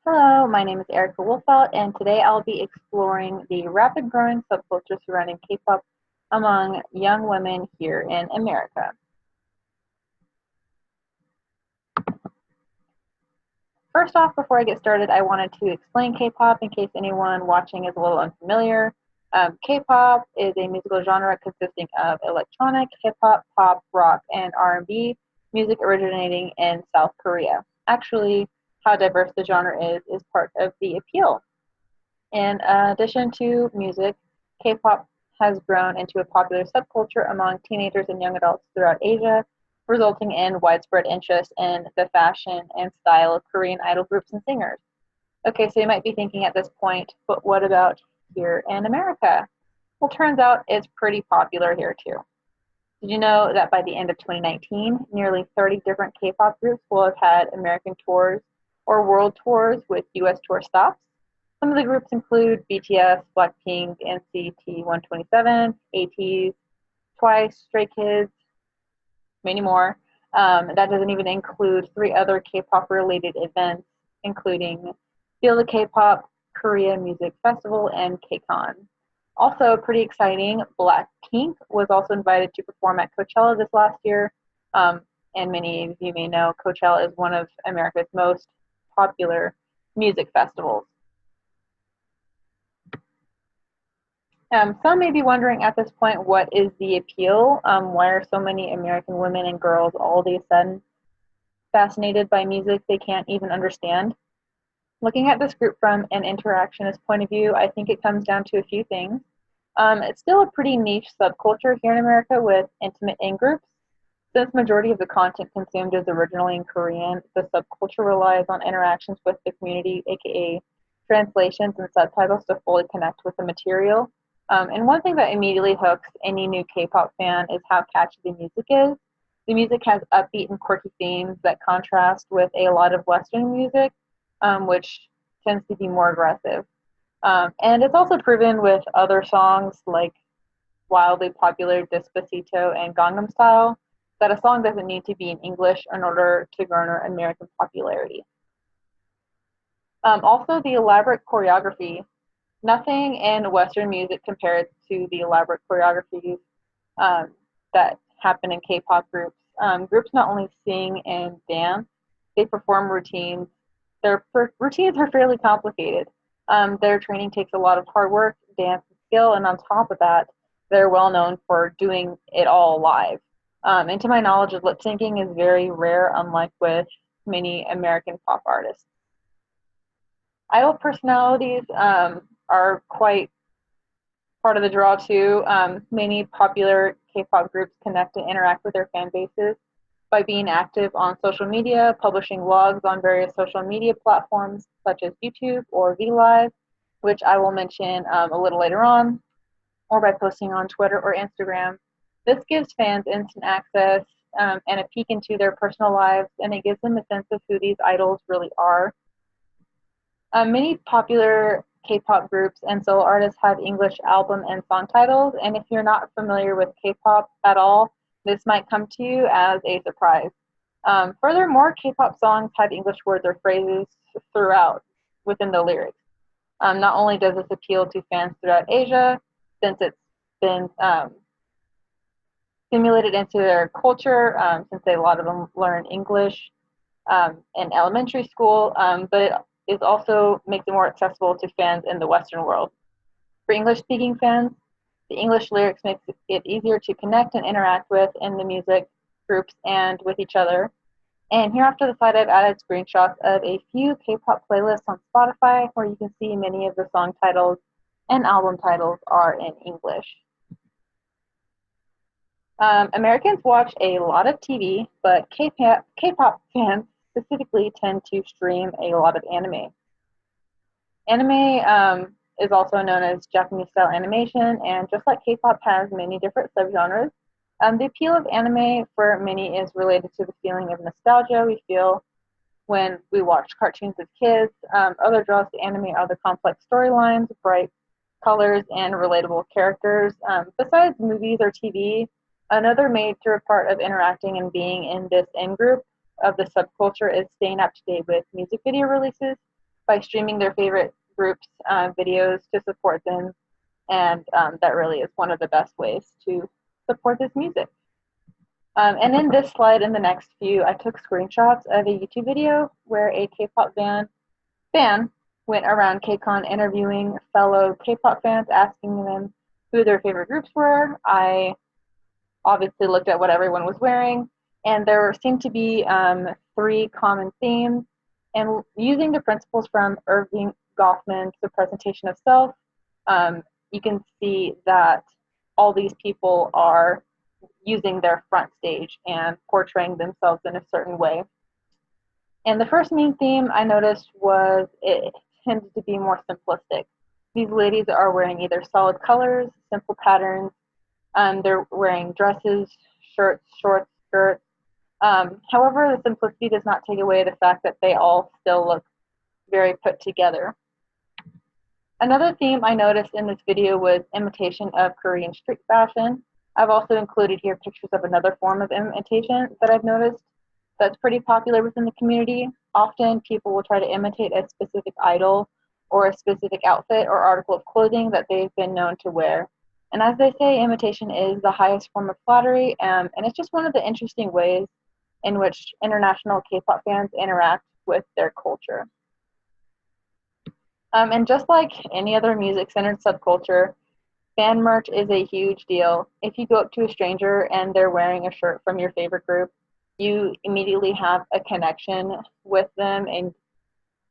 Hello, my name is Erica Wolfelt, and today I'll be exploring the rapid growing subculture surrounding K-pop among young women here in America. First off, before I get started, I wanted to explain K-pop in case anyone watching is a little unfamiliar. K-pop is a musical genre consisting of electronic, hip-hop, pop, rock, and R&B music originating in South Korea. Actually, how diverse the genre is part of the appeal. In addition to music, K-pop has grown into a popular subculture among teenagers and young adults throughout Asia, resulting in widespread interest in the fashion and style of Korean idol groups and singers. Okay, so you might be thinking at this point, but what about here in America? Well, turns out it's pretty popular here too. Did you know that by the end of 2019, nearly 30 different K-pop groups will have had American tours or world tours with US tour stops? Some of the groups include BTS, Blackpink, NCT 127, ATEEZ, Twice, Stray Kids, many more. That doesn't even include three other K-pop related events, including Feel the K-pop, Korea Music Festival, and KCON. Also, pretty exciting, Blackpink was also invited to perform at Coachella this last year. And many of you may know Coachella is one of America's most popular music festivals. Some may be wondering at this point, what is the appeal? Why are so many American women and girls all of a sudden fascinated by music they can't even understand? Looking at this group from an interactionist point of view, I think it comes down to a few things. It's still a pretty niche subculture here in America with intimate in-groups. Since majority of the content consumed is originally in Korean, the subculture relies on interactions with the community, aka translations and subtitles, to fully connect with the material. And one thing that immediately hooks any new K-pop fan is how catchy the music is. The music has upbeat and quirky themes that contrast with a lot of Western music, which tends to be more aggressive. And it's also proven with other songs like wildly popular Despacito and Gangnam Style that a song doesn't need to be in English in order to garner American popularity. Also, the elaborate choreography. Nothing in Western music compares to the elaborate choreographies that happen in K-pop groups. Groups not only sing and dance, they perform routines. Their routines are fairly complicated. Their training takes a lot of hard work, dance, and skill, and on top of that, they're well known for doing it all live. And to my knowledge, lip syncing is very rare, unlike with many American pop artists. Idol personalities are quite part of the draw too. Many popular K-pop groups connect and interact with their fan bases by being active on social media, publishing vlogs on various social media platforms such as YouTube or VLive, which I will mention a little later on, or by posting on Twitter or Instagram. This gives fans instant access and a peek into their personal lives, and it gives them a sense of who these idols really are. Many popular K-pop groups and solo artists have English album and song titles, and if you're not familiar with K-pop at all, this might come to you as a surprise. Furthermore, K-pop songs have English words or phrases throughout within the lyrics. Not only does this appeal to fans throughout Asia, since it's been simulated into their culture, since a lot of them learn English in elementary school, but it is also makes it more accessible to fans in the Western world. For English-speaking fans, the English lyrics makes it easier to connect and interact with in the music groups and with each other. And here after the side, I've added screenshots of a few K-pop playlists on Spotify where you can see many of the song titles and album titles are in English. Americans watch a lot of TV, but K-pop fans specifically tend to stream a lot of anime. Anime is also known as Japanese style animation, and just like K-pop has many different subgenres, the appeal of anime for many is related to the feeling of nostalgia we feel when we watch cartoons as kids. Other draws to anime are the complex storylines, bright colors, and relatable characters. Besides movies or TV, another major part of interacting and being in this in-group of the subculture is staying up to date with music video releases. by streaming their favorite groups' videos to support them, and that really is one of the best ways to support this music. And in this slide and the next few, I took screenshots of a YouTube video where a K-pop fan went around KCON interviewing fellow K-pop fans, asking them who their favorite groups were. I obviously looked at what everyone was wearing, and there seemed to be 3 common themes. And using the principles from Irving Goffman's The Presentation of Self, you can see that all these people are using their front stage and portraying themselves in a certain way. And the first main theme I noticed was it tended to be more simplistic. These ladies are wearing either solid colors, simple patterns, they're wearing dresses, shirts, shorts, skirts. However, the simplicity does not take away the fact that they all still look very put together. Another theme I noticed in this video was imitation of Korean street fashion. I've also included here pictures of another form of imitation that I've noticed that's pretty popular within the community. Often people will try to imitate a specific idol or a specific outfit or article of clothing that they've been known to wear. And as they say, imitation is the highest form of flattery, and it's just one of the interesting ways in which international K-pop fans interact with their culture. And just like any other music-centered subculture, fan merch is a huge deal. If you go up to a stranger and they're wearing a shirt from your favorite group, you immediately have a connection with them, and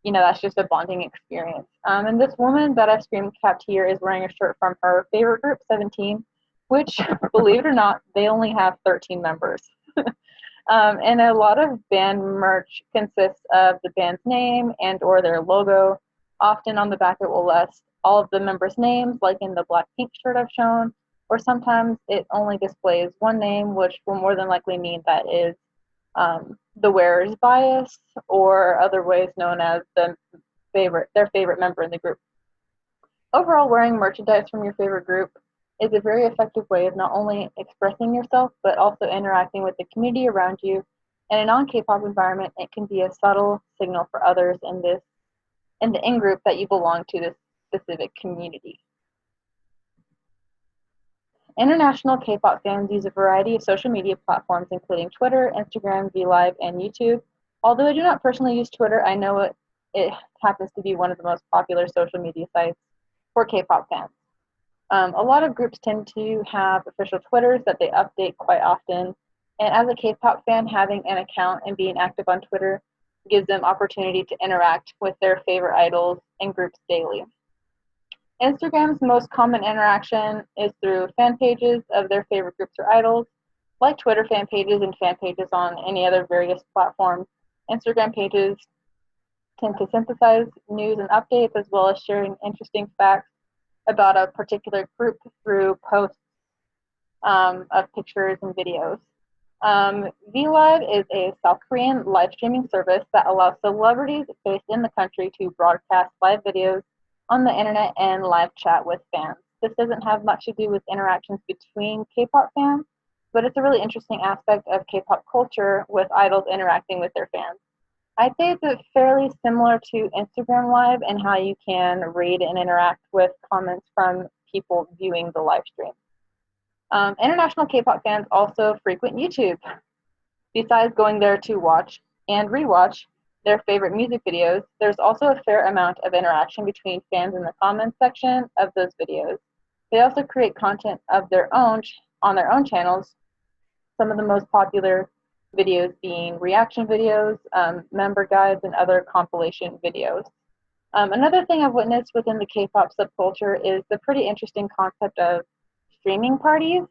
that's just a bonding experience. And this woman that I've screen capped here is wearing a shirt from her favorite group, 17, which, believe it or not, they only have 13 members. And a lot of band merch consists of the band's name and or their logo. Often on the back it will list all of the members' names, like in the Blackpink shirt I've shown, or sometimes it only displays one name, which will more than likely mean that is the wearer's bias, or other ways known as their favorite member in the group. Overall, wearing merchandise from your favorite group is a very effective way of not only expressing yourself, but also interacting with the community around you. In a non-K-pop environment, it can be a subtle signal for others in the in-group that you belong to this specific community. International K-pop fans use a variety of social media platforms, including Twitter, Instagram, VLive, and YouTube. Although I do not personally use Twitter, I know it happens to be one of the most popular social media sites for K-pop fans. A lot of groups tend to have official Twitters that they update quite often, and as a K-pop fan, having an account and being active on Twitter gives them opportunity to interact with their favorite idols and groups daily. Instagram's most common interaction is through fan pages of their favorite groups or idols. Like Twitter fan pages and fan pages on any other various platforms, Instagram pages tend to synthesize news and updates, as well as sharing interesting facts about a particular group through posts of pictures and videos. VLive is a South Korean live streaming service that allows celebrities based in the country to broadcast live videos on the internet and live chat with fans. This doesn't have much to do with interactions between K-pop fans, but it's a really interesting aspect of K-pop culture with idols interacting with their fans. I'd say it's fairly similar to Instagram Live and how you can read and interact with comments from people viewing the live stream. International K-pop fans also frequent YouTube. Besides going there to watch and rewatch their favorite music videos, there's also a fair amount of interaction between fans in the comments section of those videos. They also create content of their own on their own channels, some of the most popular videos being reaction videos, member guides, and other compilation videos. Another thing I've witnessed within the K-pop subculture is the pretty interesting concept of streaming parties.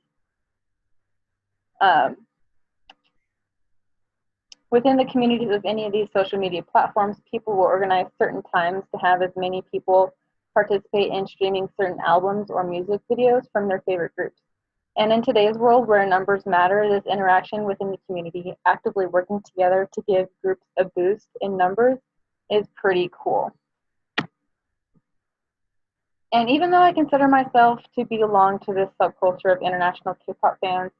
Within the communities of any of these social media platforms, people will organize certain times to have as many people participate in streaming certain albums or music videos from their favorite groups. And in today's world where numbers matter, this interaction within the community, actively working together to give groups a boost in numbers, is pretty cool. And even though I consider myself to belong to this subculture of international K-pop fans,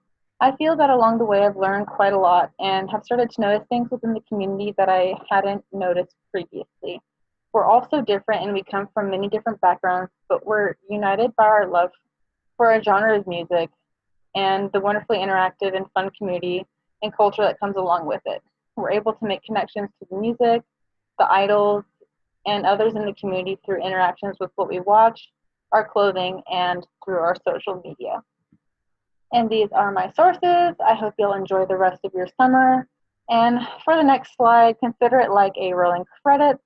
I feel that along the way I've learned quite a lot and have started to notice things within the community that I hadn't noticed previously. We're all so different and we come from many different backgrounds, but we're united by our love for a genre of music and the wonderfully interactive and fun community and culture that comes along with it. We're able to make connections to the music, the idols, and others in the community through interactions with what we watch, our clothing, and through our social media. And these are my sources. I hope you'll enjoy the rest of your summer. And for the next slide, consider it like a rolling credits.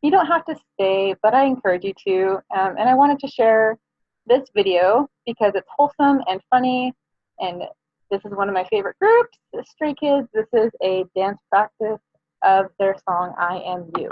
You don't have to stay, but I encourage you to. And I wanted to share this video because it's wholesome and funny. And this is one of my favorite groups, the Stray Kids. This is a dance practice of their song, I Am You.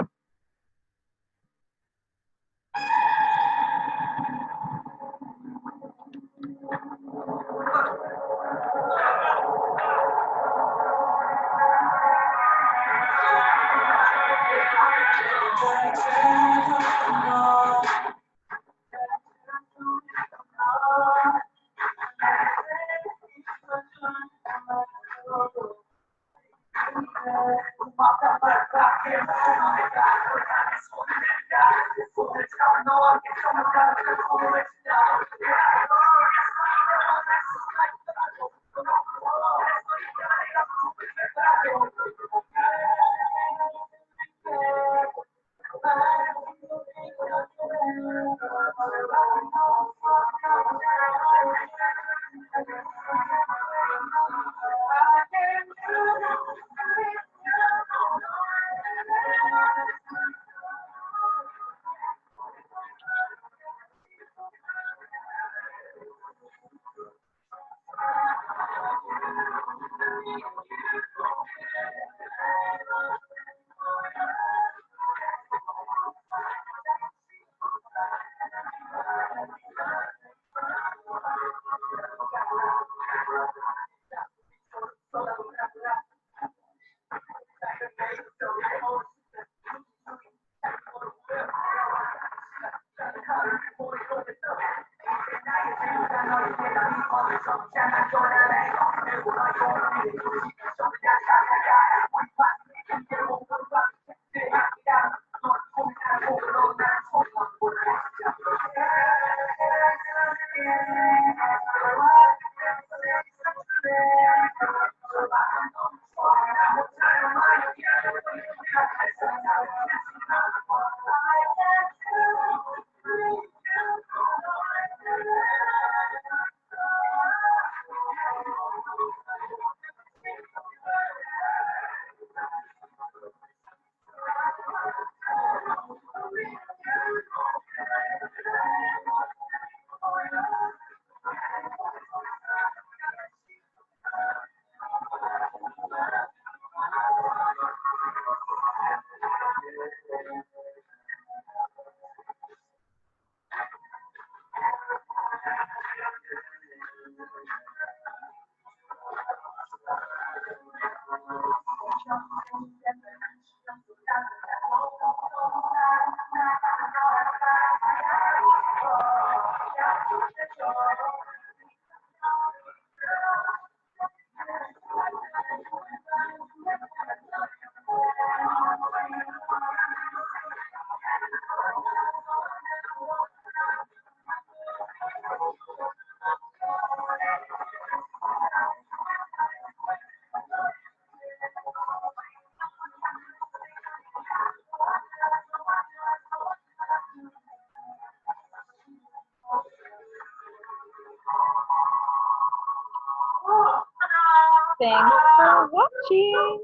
Thanks for watching.